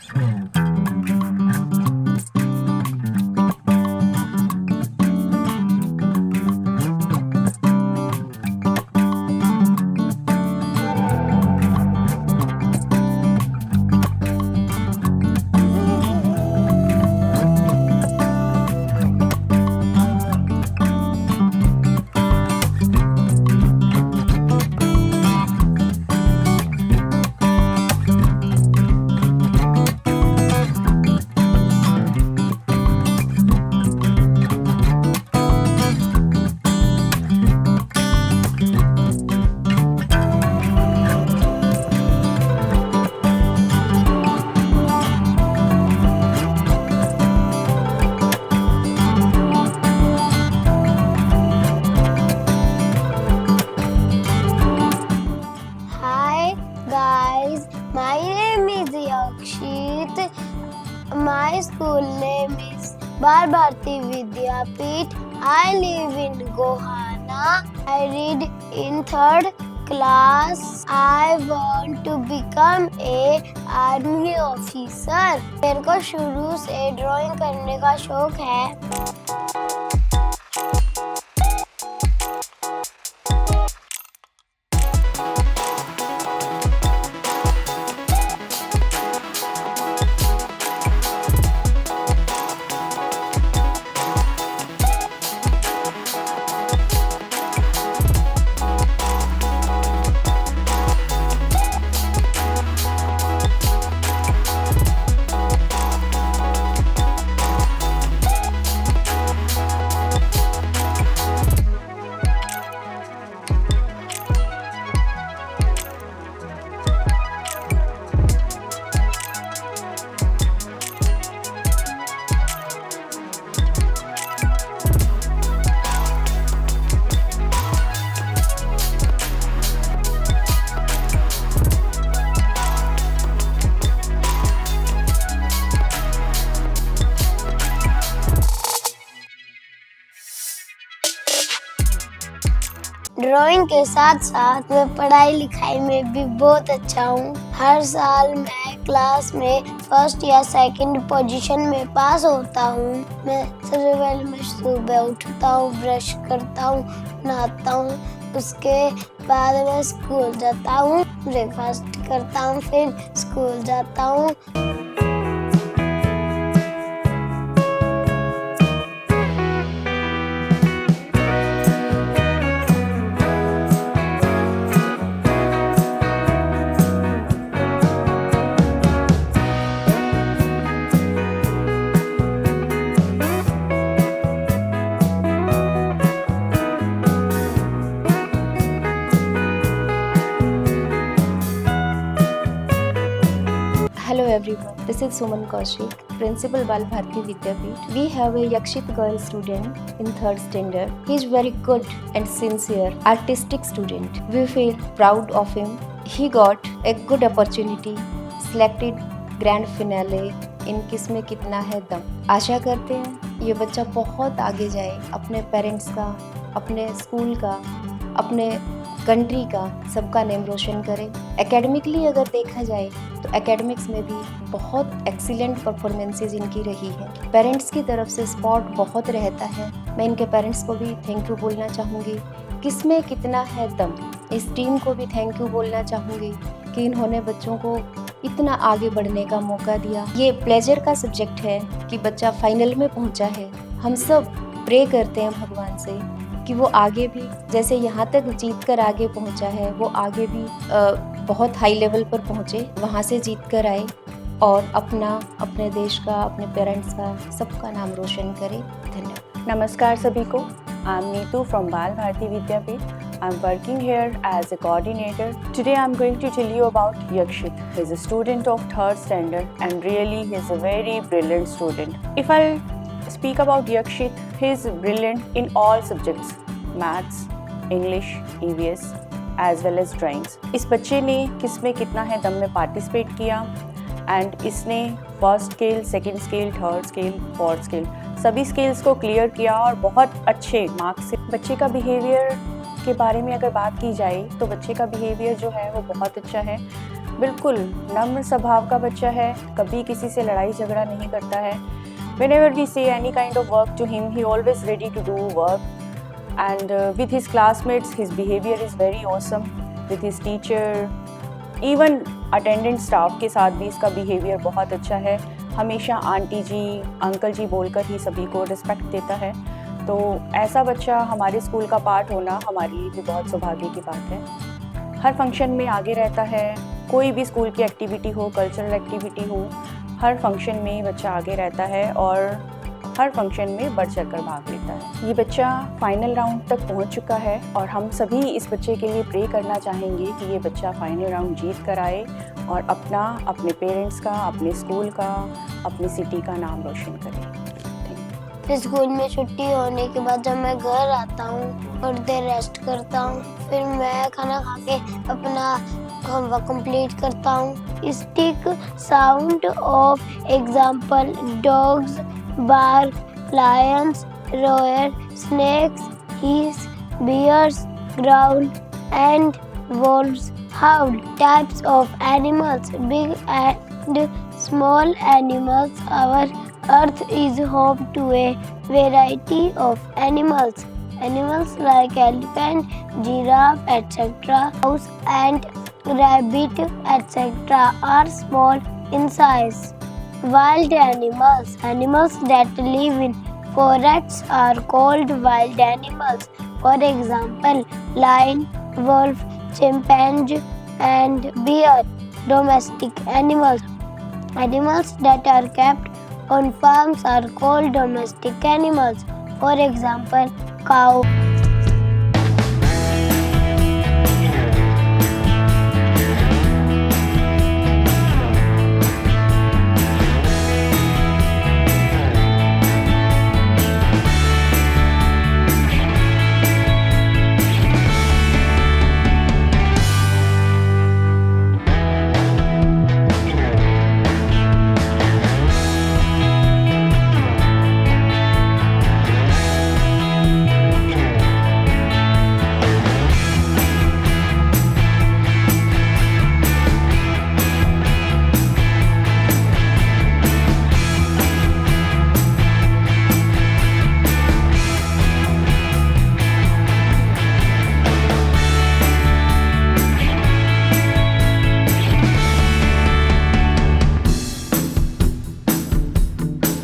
Hi guys, my name is Yakshit. My school name is Bal Bharti Vidyapeeth. I live in Gohana. I read in third class. I want to become a army officer. मेरे को शुरू से drawing करने का शौक है। Drawing के साथ साथ मैं पढ़ाई लिखाई में भी बहुत अच्छा हूँ। हर साल मैं क्लास में फर्स्ट या सेकंड पोजीशन में पास होता हूँ। मैं सबसे पहले मैं सुबह उठता हूँ, ब्रश करता हूँ, नहाता हूँ, उसके बाद मैं स्कूल जाता हूँ, ब्रेकफास्ट करता हूँ, फिर स्कूल जाता हूँ। Hello everyone, this is Suman Kaushik, Principal Bal Bharti Vidyapeeth. We have a Yakshit girl student in 3rd standard. He is very good and sincere, artistic student. We feel proud of him. He got a good opportunity, selected grand finale in किसमें कितना है दम। आशा करते हैं ये बच्चा बहुत आगे जाए, अपने पेरेंट्स का, अपने स्कूल का, अपने कंट्री का, सबका नेम रोशन करे। एकेडमिकली अगर देखा जाए तो एकेडमिक्स में भी बहुत एक्सीलेंट परफॉर्मेंसेज इनकी रही है। पेरेंट्स की तरफ से सपोर्ट बहुत रहता है। मैं इनके पेरेंट्स को भी थैंक यू बोलना चाहूँगी। किसमें कितना है दम, इस टीम को भी थैंक यू बोलना चाहूँगी कि इन्होंने बच्चों को इतना आगे बढ़ने का मौका दिया। ये प्लेजर का सब्जेक्ट है कि बच्चा फाइनल में पहुँचा है। हम सब प्रे करते हैं भगवान से कि वो आगे भी जैसे यहाँ तक जीत कर आगे पहुँचा है, वो आगे भी बहुत हाई लेवल पर पहुँचे, वहाँ से जीत कर आए और अपने देश का, अपने पेरेंट्स का, सबका नाम रोशन करे। धन्यवाद। नमस्कार सभी को। आई एम नीतू फ्रॉम बाल Bharati Vidyapeeth. I'm working here as a coordinator. Today I'm going to tell you about Yakshit. He's a student of 3rd standard and really he's a very brilliant student. If I'll speak about Yakshit, he's brilliant in all subjects, maths, English, EVS as well as drawings. इस बच्चे ने किसमें कितना है दम में participate किया and इसने first scale, second scale, third scale, fourth scale सभी स्केल्स को क्लियर किया और बहुत अच्छे मार्क्स से। बच्चे का बिहेवियर के बारे में अगर बात की जाए तो बच्चे का बिहेवियर जो है वो बहुत अच्छा है। बिल्कुल नम्र स्वभाव का बच्चा है, कभी किसी से लड़ाई झगड़ा नहीं करता है। Whenever we say any kind of work to him, he always ready to do work. And with his classmates, his behavior is very awesome. With his teacher, even attendant staff के साथ भी इसका behavior बहुत अच्छा है। हमेशा aunty जी, uncle जी बोलकर ही सभी को रिस्पेक्ट देता है। तो ऐसा बच्चा हमारे स्कूल का पार्ट होना हमारे लिए भी बहुत सौभाग्य की बात है। हर फंक्शन में आगे रहता है, कोई भी स्कूल की एक्टिविटी हो, कल्चरल एक्टिविटी हो, हर फंक्शन में बच्चा आगे रहता है और हर फंक्शन में बढ़ चढ़ कर भाग लेता है। ये बच्चा फाइनल राउंड तक पहुंच चुका है और हम सभी इस बच्चे के लिए प्रे करना चाहेंगे कि ये बच्चा फाइनल राउंड जीत कर आए और अपने पेरेंट्स का, अपने स्कूल का, अपनी सिटी का नाम रोशन करे। फिर स्कूल में छुट्टी होने के बाद जब मैं घर आता हूँ और देर रेस्ट करता हूँ, फिर मैं खाना खा के अपना होमवर्क कंप्लीट करता हूँ। Stick sound of example dogs bark, lions roar, snakes hiss, bears growl and wolves howl. Types of animals, big and small animals. Our earth is home to a variety of animals. Animals like elephant, giraffe, etc. Mouse and rabbit, etc. are small in size. Wild animals. Animals that live in forests are called wild animals. For example, lion, wolf, chimpanzee, and bear. Domestic animals. Animals that are kept on farms are called domestic animals. For example, cow.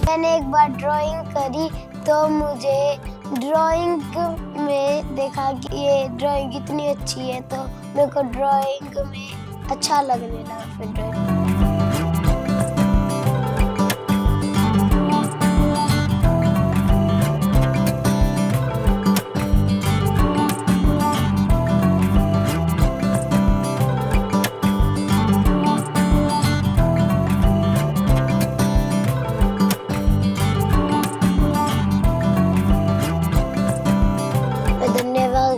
मैंने एक बार drawing करी तो मुझे drawing में देखा कि ये drawing इतनी अच्छी है, तो मेरे को ड्राइंग में अच्छा लगने लगा फिर ड्राइंग।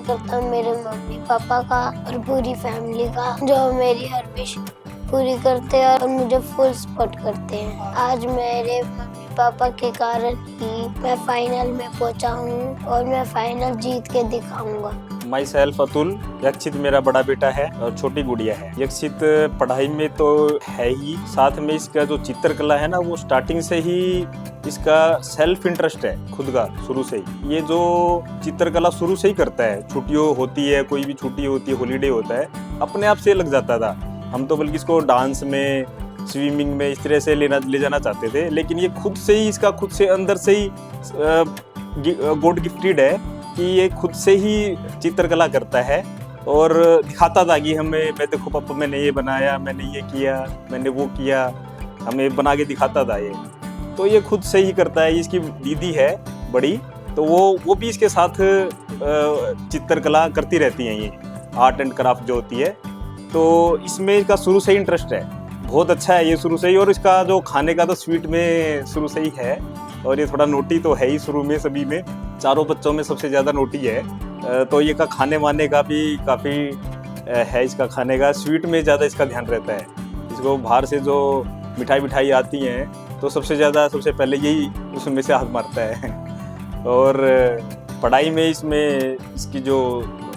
करता हूँ मेरे मम्मी पापा का और पूरी फैमिली का, जो मेरी हर विश पूरी करते हैं और मुझे फुल सपोर्ट करते हैं। आज मेरे मम्मी पापा के कारण ही मैं फाइनल में पहुंचा हूँ और मैं फाइनल जीत के दिखाऊंगा। My self Atul. यक्षित मेरा बड़ा बेटा है और छोटी गुड़िया है। यक्षित पढ़ाई में तो है ही, साथ में इसका जो चित्रकला है ना, वो स्टार्टिंग से ही इसका सेल्फ इंटरेस्ट है खुद का, शुरू से ही। ये जो चित्रकला शुरू से ही करता है, छुट्टियों होती है, कोई भी छुट्टी होती है, हॉलीडे होता है, अपने आप से लग जाता था। हम तो बल्कि इसको डांस में, स्विमिंग में इस तरह से ले जाना चाहते थे, लेकिन ये खुद से ही, इसका खुद से अंदर से ही गॉड गिफ्टेड है कि ये खुद से ही चित्रकला करता है और दिखाता था कि मैं देखो पापा मैंने ये बनाया, मैंने ये किया, मैंने वो किया, हमें बना के दिखाता था ये। तो ये खुद से ही करता है। इसकी दीदी है बड़ी, तो वो भी इसके साथ चित्रकला करती रहती हैं, ये आर्ट एंड क्राफ्ट जो होती है। तो इसमें इसका शुरू से ही इंटरेस्ट है, बहुत अच्छा है ये शुरू से ही। और इसका जो खाने का तो स्वीट में शुरू से ही है, और ये थोड़ा नोटी तो है ही शुरू में, सभी में, चारों बच्चों में सबसे ज़्यादा नोटी है। तो ये का खाने वाने का भी काफ़ी है, इसका खाने का स्वीट में ज़्यादा इसका ध्यान रहता है। इसको बाहर से जो मिठाई आती हैं तो सबसे पहले यही उसमें से हाथ मारता है। और पढ़ाई में इसमें इसकी जो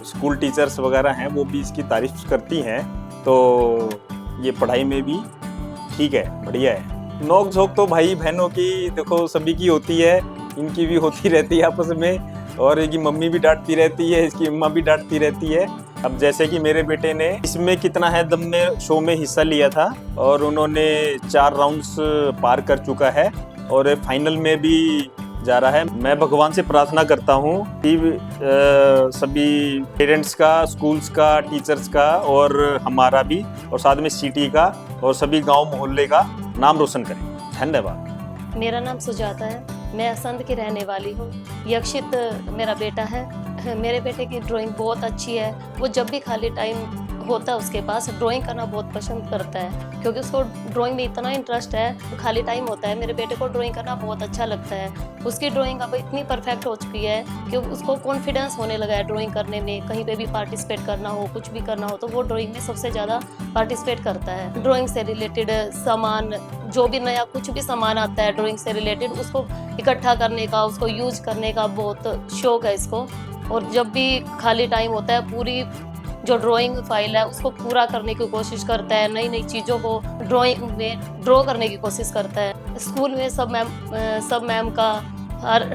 स्कूल टीचर्स वगैरह हैं वो भी इसकी तारीफ करती हैं। तो ये पढ़ाई में भी ठीक है, बढ़िया है। नोक झोंक तो भाई बहनों की देखो सभी की होती है, इनकी भी होती रहती है आपस में, और इसकी मम्मी भी डांटती रहती है, इसकी अम्मा भी डांटती रहती है। अब जैसे कि मेरे बेटे ने इसमें कितना है दम में शो में हिस्सा लिया था और उन्होंने 4 राउंड्स पार कर चुका है और फाइनल में भी जा रहा है। मैं भगवान से प्रार्थना करता हूँ कि सभी पेरेंट्स का, स्कूल्स का, टीचर्स का और हमारा भी, और साथ में सिटी का और सभी गांव मोहल्ले का नाम रोशन करें। धन्यवाद। मेरा नाम सुजाता है, मैं असंध की रहने वाली हूँ। यक्षित मेरा बेटा है। मेरे बेटे की ड्राइंग बहुत अच्छी है। वो जब भी खाली टाइम होता है उसके पास ड्राइंग करना बहुत पसंद करता है, क्योंकि उसको ड्राइंग में इतना इंटरेस्ट है। खाली टाइम होता है मेरे बेटे को ड्राइंग करना बहुत अच्छा लगता है। उसकी ड्राइंग अब इतनी परफेक्ट हो चुकी है कि उसको कॉन्फिडेंस होने लगा है ड्राइंग करने में। कहीं पे भी पार्टिसिपेट करना हो, कुछ भी करना हो, तो वो ड्राइंग में सबसे ज़्यादा पार्टिसिपेट करता है। ड्राइंग से रिलेटेड सामान, जो भी नया कुछ भी सामान आता है ड्राइंग से रिलेटेड, उसको इकट्ठा करने का, उसको यूज करने का बहुत शौक है इसको। और जब भी खाली टाइम होता है पूरी जो ड्राइंग फाइल है उसको पूरा करने की कोशिश करता है। नई नई चीज़ों को ड्राइंग में ड्रॉ करने की कोशिश करता है। स्कूल में सब मैम का,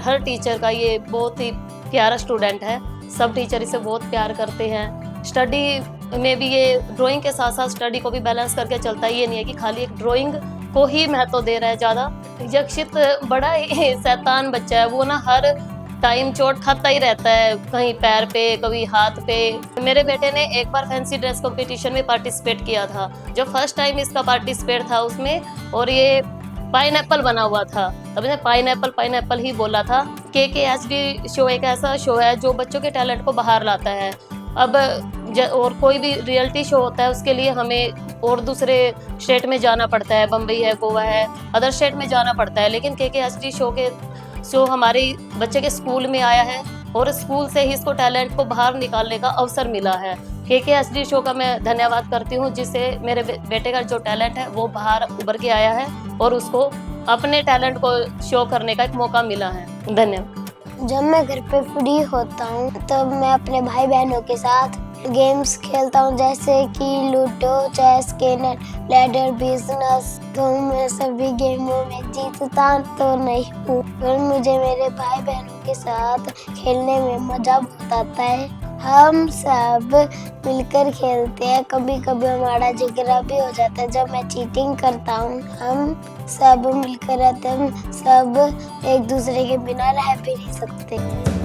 हर टीचर का ये बहुत ही प्यारा स्टूडेंट है। सब टीचर इसे बहुत प्यार करते हैं। स्टडी में भी ये ड्राइंग के साथ साथ स्टडी को भी बैलेंस करके चलता है। ये नहीं है कि खाली एक ड्राइंग को ही महत्व दे रहा है ज़्यादा। यक्षित बड़ा ही शैतान बच्चा है। वो ना हर टाइम चोट खाता ही रहता है, कहीं पैर पे, कभी हाथ पे। मेरे बेटे ने एक बार फैंसी ड्रेस कंपटीशन में पार्टिसिपेट किया था। जो फर्स्ट टाइम इसका पार्टिसिपेट था उसमें, और ये पाइनएप्पल बना हुआ था। तब इसने पाइनएप्पल ही बोला था। KKHD शो एक ऐसा शो है जो बच्चों के टैलेंट को बाहर लाता है। अब और कोई भी रियलिटी शो होता है उसके लिए हमें और दूसरे स्टेट में जाना पड़ता है, बम्बई है, गोवा है, अदर स्टेट में जाना पड़ता है। लेकिन KKHD शो हमारे बच्चे के स्कूल में आया है और स्कूल से ही इसको टैलेंट को बाहर निकालने का अवसर मिला है। KKHD शो का मैं धन्यवाद करती हूँ, जिससे मेरे बेटे का जो टैलेंट है वो बाहर उभर के आया है और उसको अपने टैलेंट को शो करने का एक मौका मिला है। धन्यवाद। जब मैं घर पे फ्री होता हूँ तब मैं अपने भाई बहनों के साथ गेम्स खेलता हूँ, जैसे कि ludo, chess, carrom, ladder, business. तो मैं सभी गेमों में जीतता तो नहीं हूँ, पर मुझे मेरे भाई बहनों के साथ खेलने में मजा बहुत आता है। हम सब मिलकर खेलते हैं। कभी कभी हमारा झगड़ा भी हो जाता है जब मैं चीटिंग करता हूँ। हम सब मिलकर रहते हैं। हम सब एक दूसरे के बिना रह भी नहीं सकते।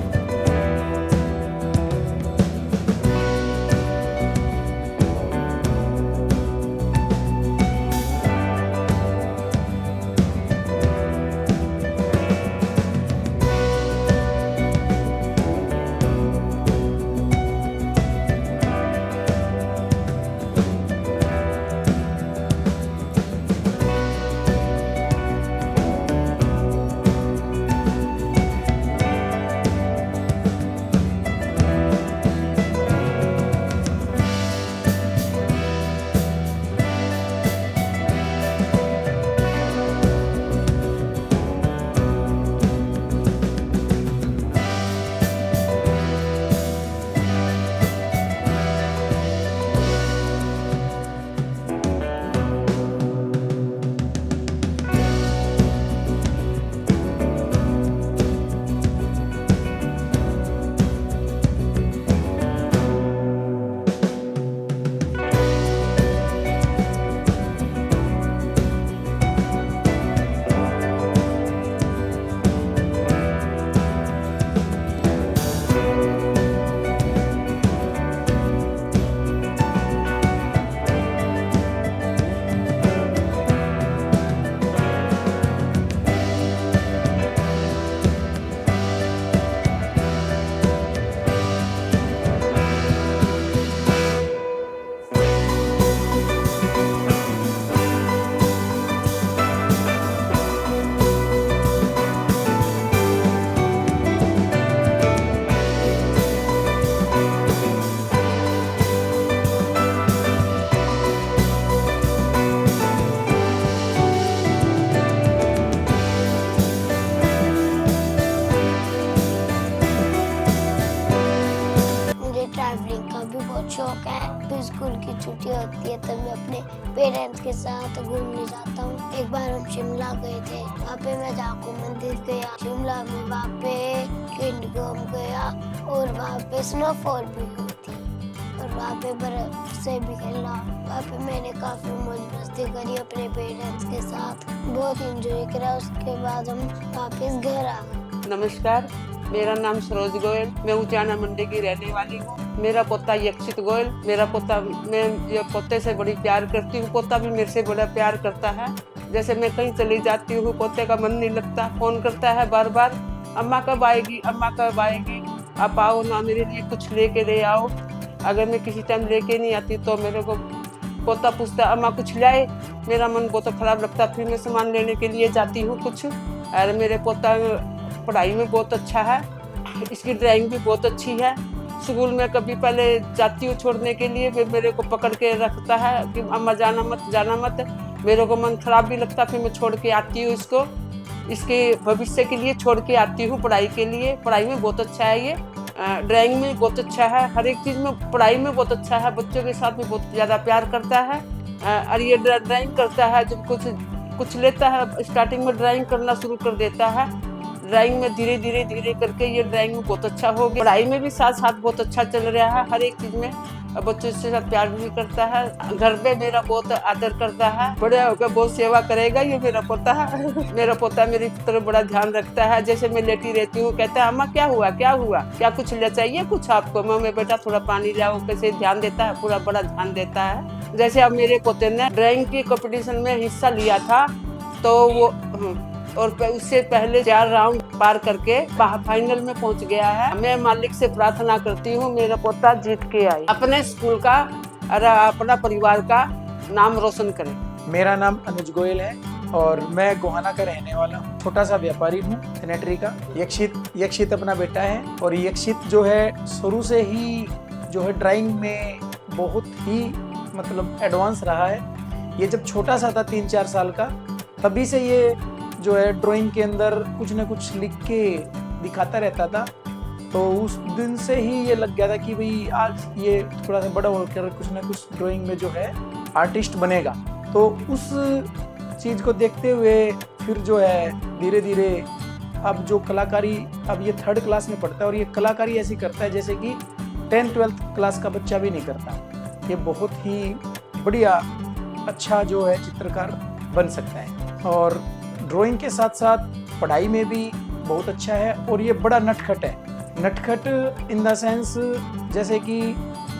के साथ घूमने जाता हूँ। एक बार हम शिमला गए थे, वहाँ पे मैं जाको मंदिर गया। शिमला में वहाँ पे किंगडम गया और वहाँ पे स्नोफॉल भी हुई थी और वहाँ पे बर्फ से भी खेला। वहाँ पे मैंने काफी मौज मस्ती करी अपने पेरेंट्स के साथ, बहुत एंजॉय करा। उसके बाद हम वापस घर आ गए। नमस्कार, मेरा नाम सरोज गोयल, मैं उचाना मंडी की रहने वाली हूँ। मेरा पोता यक्षित गोयल, मेरा पोता, मैं ये पोते से बड़ी प्यार करती हूँ, पोता भी मेरे से बड़ा प्यार करता है। जैसे मैं कहीं चली जाती हूँ, पोते का मन नहीं लगता, फोन करता है बार बार, अम्मा कब आएगी, अम्मा कब आएगी, आप आओ ना, मेरे लिए कुछ लेके दे आओ। अगर मैं किसी टाइम लेके नहीं आती तो मेरे को पोता पूछता अम्मा कुछ लाए, मेरा मन बहुत खराब लगता, फिर मैं सामान लेने के लिए जाती हूँ कुछ। और मेरे पोता पढ़ाई में बहुत अच्छा है, इसकी ड्राइंग भी बहुत अच्छी है। स्कूल में कभी पहले जाती हूँ छोड़ने के लिए, फिर मेरे को पकड़ के रखता है कि अम्मा जाना मत, जाना मत। मेरे को मन खराब भी लगता, फिर मैं छोड़ के आती हूँ इसको, इसके भविष्य के लिए छोड़ के आती हूँ पढ़ाई के लिए। पढ़ाई में बहुत अच्छा है ये, ड्राइंग में बहुत अच्छा है, हर एक चीज़ में पढ़ाई में बहुत अच्छा है, बच्चों के साथ भी बहुत ज़्यादा प्यार करता है। और ये ड्राइंग करता है, जब कुछ लेता है स्टार्टिंग में ड्राइंग करना शुरू कर देता है। ड्राइंग में धीरे धीरे करके ये ड्राइंग में बहुत अच्छा हो गया। पढ़ाई में भी साथ साथ बहुत अच्छा चल रहा है, हर एक चीज़ में बच्चों के साथ प्यार भी करता है। घर पे मेरा बहुत आदर करता है, बड़े होकर बहुत सेवा करेगा ये मेरा पोता है। मेरा पोता मेरी तरफ बड़ा ध्यान रखता है, जैसे मैं लेटी रहती हूँ कहता है अम्मा क्या हुआ, क्या कुछ ले चाहिए कुछ आपको, मैं बेटा थोड़ा पानी लाओ, कैसे ध्यान देता है, पूरा बड़ा ध्यान देता है। जैसे अब मेरे पोते ने ड्राइंग की कंपटीशन में हिस्सा लिया था, तो वो और उससे पहले 4 राउंड पार करके फाइनल में पहुंच गया है। मैं मालिक से प्रार्थना करती हूँ मेरा पोता जीत के आए, अपने स्कूल का और अपना परिवार का नाम रोशन करे। मेरा नाम अनुज गोयल है और मैं गोहाना का रहने वाला हूँ। छोटा सा व्यापारी हूँ सैनिटरी का। यक्षित अपना बेटा है और यक्षित जो है शुरू से ही जो है ड्राइंग में बहुत ही मतलब एडवांस रहा है। ये जब छोटा सा था 3-4 साल का, तभी से ये जो है ड्राइंग के अंदर कुछ न कुछ लिख के दिखाता रहता था। तो उस दिन से ही ये लग गया था कि भाई आज ये थोड़ा सा बड़ा होकर कुछ न कुछ ड्राइंग में जो है आर्टिस्ट बनेगा। तो उस चीज़ को देखते हुए फिर जो है धीरे धीरे अब जो कलाकारी, अब ये 3rd क्लास में पढ़ता है और ये कलाकारी ऐसी करता है जैसे कि 10th-12th क्लास का बच्चा भी नहीं करता। ये बहुत ही बढ़िया अच्छा जो है चित्रकार बन सकता है और ड्राइंग के साथ साथ पढ़ाई में भी बहुत अच्छा है। और ये बड़ा नटखट है, नटखट इन द सेंस जैसे कि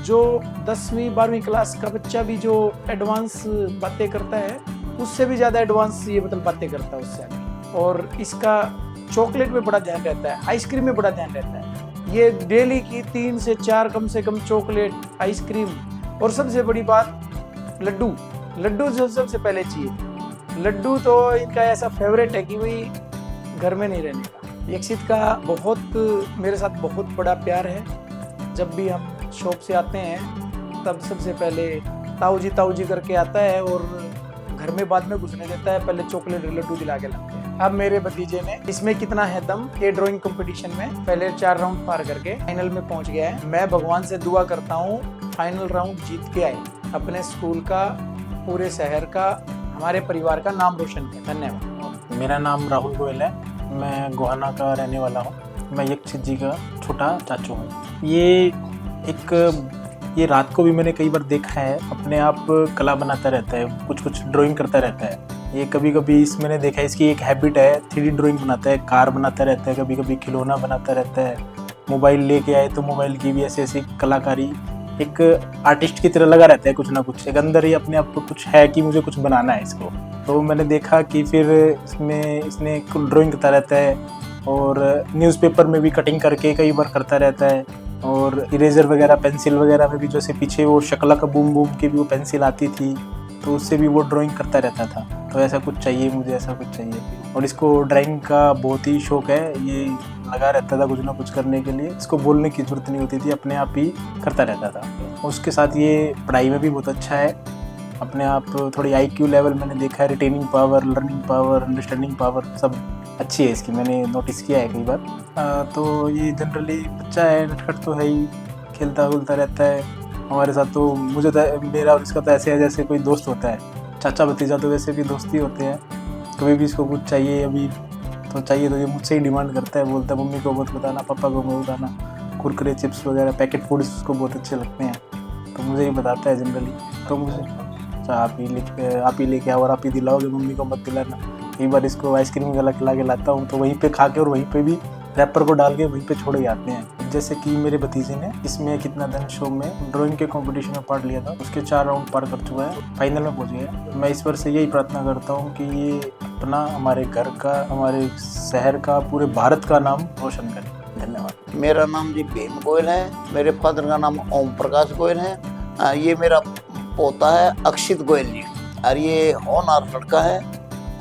जो 10वीं 12वीं क्लास का बच्चा भी जो एडवांस बातें करता है, उससे भी ज़्यादा एडवांस ये मतलब बातें करता है उससे आगे। और इसका चॉकलेट में बड़ा ध्यान रहता है, आइसक्रीम में बड़ा ध्यान रहता है। ये डेली की 3 से 4 कम से कम चॉकलेट, आइसक्रीम और सबसे बड़ी बात लड्डू जो सबसे पहले चाहिए। लड्डू तो इनका ऐसा फेवरेट है कि भाई घर में नहीं रहने का। यक्षित का बहुत मेरे साथ बहुत बड़ा प्यार है। जब भी हम शॉप से आते हैं तब सबसे पहले ताऊ जी करके आता है और घर में बाद में घुसने देता है, पहले चॉकलेट लड्डू दिला के लाते हैं। अब मेरे भतीजे ने इसमें कितना है दम, ये ड्राइंग कंपटीशन में पहले 4 राउंड पार करके फाइनल में पहुंच गया है। मैं भगवान से दुआ करता हूँ फाइनल राउंड जीत के आए, अपने स्कूल का, पूरे शहर का, हमारे परिवार का नाम रोशन किया। धन्यवाद। मेरा नाम राहुल गोयल है, मैं गोहाना का रहने वाला हूँ। मैं यक्षित जी का छोटा चाचू हूँ। ये रात को भी मैंने कई बार देखा है, अपने आप कला बनाता रहता है, कुछ ड्राइंग करता रहता है। ये कभी कभी मैंने देखा है, इसकी एक हैबिट है, 3D ड्राइंग बनाता है, कार बनाता रहता है, कभी कभी खिलौना बनाता रहता है। मोबाइल लेके आए तो मोबाइल की भी ऐसी कलाकारी, एक आर्टिस्ट की तरह लगा रहता है, कुछ ना कुछ एक अंदर ही अपने आप को कुछ है कि मुझे कुछ बनाना है इसको। तो मैंने देखा कि फिर इसने ड्राइंग करता रहता है और न्यूज़पेपर में भी कटिंग करके कई बार करता रहता है, और इरेजर वगैरह, पेंसिल वगैरह में भी, जैसे पीछे वो शकला का बूम की भी वो पेंसिल आती थी, तो उससे भी वो ड्राइंग करता रहता था। तो ऐसा कुछ चाहिए मुझे, ऐसा कुछ चाहिए। और इसको ड्राइंग का बहुत ही शौक है, ये लगा रहता था कुछ ना कुछ करने के लिए, इसको बोलने की ज़रूरत नहीं होती थी, अपने आप ही करता रहता था। उसके साथ ये पढ़ाई में भी बहुत अच्छा है, अपने आप थोड़ी IQ लेवल मैंने देखा है, retaining power, learning power, understanding power सब अच्छी है इसकी, मैंने नोटिस किया है कई बार। तो ये जनरली बच्चा है, नटखट तो है ही, खेलता खुलता रहता है हमारे साथ। तो मुझे तो मेरा और इसका तो ऐसे है जैसे कोई दोस्त होता है, चाचा भतीजा तो वैसे भी दोस्ती होते हैं, कभी भी इसको कुछ चाहिए अभी तो चाहिए तो ये मुझसे ही डिमांड करता है, बोलता है मम्मी को मत बताना, पापा को मत बताना। कुरकुरे चिप्स वगैरह पैकेट फूड्स उसको बहुत अच्छे लगते हैं, तो मुझे ही बताता है जनरली। तो मुझे अच्छा आप ही लेके आओ और आप ही दिलाओगे, मम्मी को मत दिलाना। कई बार इसको आइसक्रीम गला खिला के लाता हूँ तो वहीं पे खा के और वहीं पे भी रैपर को डाल के वहीं पे छोड़ के आते हैं। जैसे कि मेरे भतीजे ने इसमें कितना धन शो में ड्राइंग के कंपटीशन में पार्ट लिया था, उसके 4 राउंड पार कर चुका है, फाइनल में पहुंच गया है। मैं ईश्वर से यही प्रार्थना करता हूँ कि ये अपना, हमारे घर का, हमारे शहर का, पूरे भारत का नाम रोशन करे। धन्यवाद। मेरा नाम जी भीम गोयल है, मेरे फादर का नाम ओम प्रकाश गोयल है। ये मेरा पोता है अक्षित गोयल जी, और ये होनहार लड़का है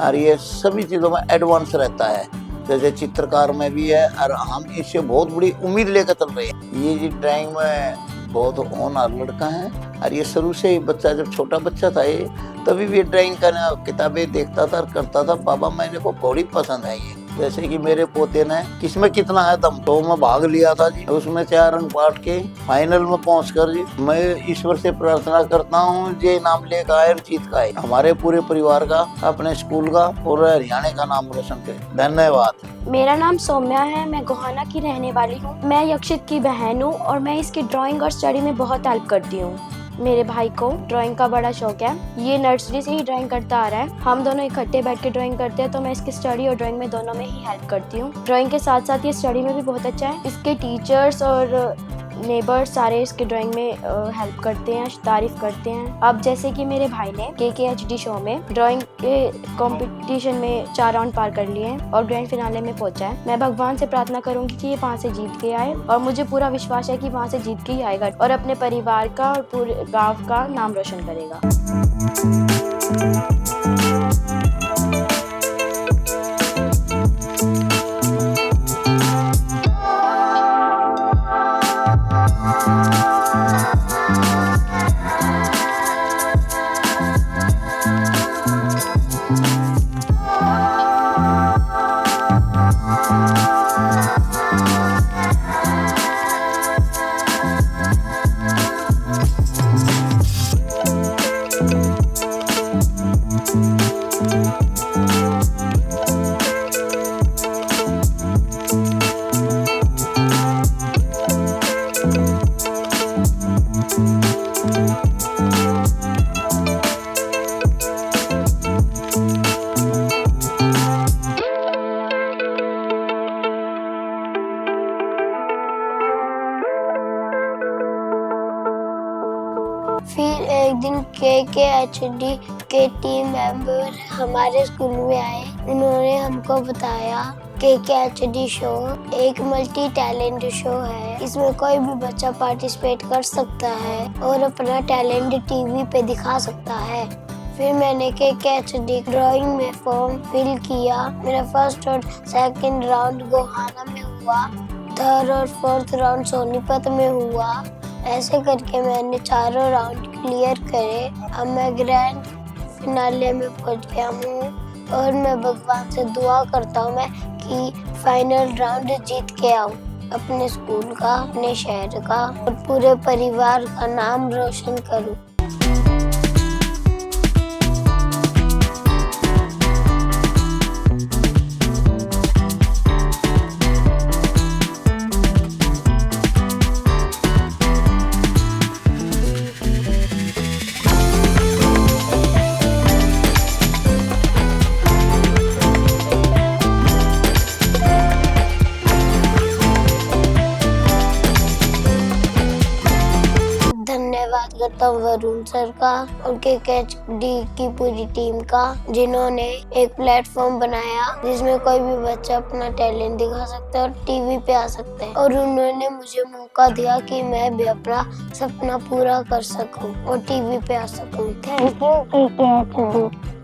और ये सभी चीज़ों में एडवांस रहता है, जैसे चित्रकार में भी है। और हम इससे बहुत बड़ी उम्मीद लेकर चल रहे हैं। ये जी ड्राइंग में बहुत होनहार लड़का है और ये शुरू से ही बच्चा, जब छोटा बच्चा था ये, तभी भी ये ड्राइंग का किताबें देखता था और करता था। बाबा मेरे को बड़ी पसंद है ये। जैसे कि मेरे पोते ने किसमें कितना है दम, तो मैं भाग लिया था जी, उसमें 4 अंक पाट के फाइनल में पहुंचकर जी मैं ईश्वर से प्रार्थना करता हूँ ये नाम लेकर आए और जीत का आए, हमारे पूरे परिवार का, अपने स्कूल का और हरियाणा का नाम रोशन करे। धन्यवाद। मेरा नाम सौम्या है, मैं गोहाना की रहने वाली हूँ। मैं यक्षित की बहन हूँ और मैं इसकी ड्राइंग और स्टडी में बहुत हेल्प करती हूँ। मेरे भाई को ड्राइंग का बड़ा शौक है, ये नर्सरी से ही ड्राइंग करता आ रहा है। हम दोनों इकट्ठे बैठ के ड्राइंग करते हैं, तो मैं इसकी स्टडी और ड्राइंग में दोनों में ही हेल्प करती हूँ। ड्राइंग के साथ साथ ये स्टडी में भी बहुत अच्छा है। इसके टीचर्स और नेबर्स सारे इसके ड्राइंग में हेल्प करते हैं, तारीफ करते हैं। अब जैसे कि मेरे भाई ने KKHD शो में ड्राइंग के कंपटीशन में 4 राउंड पार कर लिए हैं और ग्रैंड फिनाले में पहुंचा है। मैं भगवान से प्रार्थना करूंगी कि ये वहाँ से जीत के आए और मुझे पूरा विश्वास है कि वहाँ से जीत के ही आएगा और अपने परिवार का और पूरे गाँव का नाम रोशन करेगा। फिर एक दिन KKHD के टीम मेंबर हमारे स्कूल में आए। उन्होंने हमको बताया KKHD शो एक मल्टी टैलेंट शो है, इसमें कोई भी बच्चा पार्टिसिपेट कर सकता है और अपना टैलेंट टीवी पे दिखा सकता है। फिर मैंने KKHD ड्राइंग में फॉर्म फिल किया। मेरा फर्स्ट और सेकंड राउंड गोहाना में हुआ, थर्ड और फोर्थ राउंड सोनीपत में हुआ। ऐसे करके मैंने 4 राउंड क्लियर करे। अब मैं ग्रैंड फिनाले में पहुंच गया हूँ और मैं भगवान से दुआ करता हूँ मैं कि फाइनल राउंड जीत के आऊँ, अपने स्कूल का, अपने शहर का और पूरे परिवार का नाम रोशन करूँ। धन्यवाद करता हूँ वरुण सर का और KKHD की पूरी टीम का, जिन्होंने एक प्लेटफॉर्म बनाया जिसमें कोई भी बच्चा अपना टैलेंट दिखा सकता है और टीवी पे आ सकता है। और उन्होंने मुझे मौका दिया कि मैं भी अपना सपना पूरा कर सकूं और टीवी पे आ सकूं। Thank you KKHD।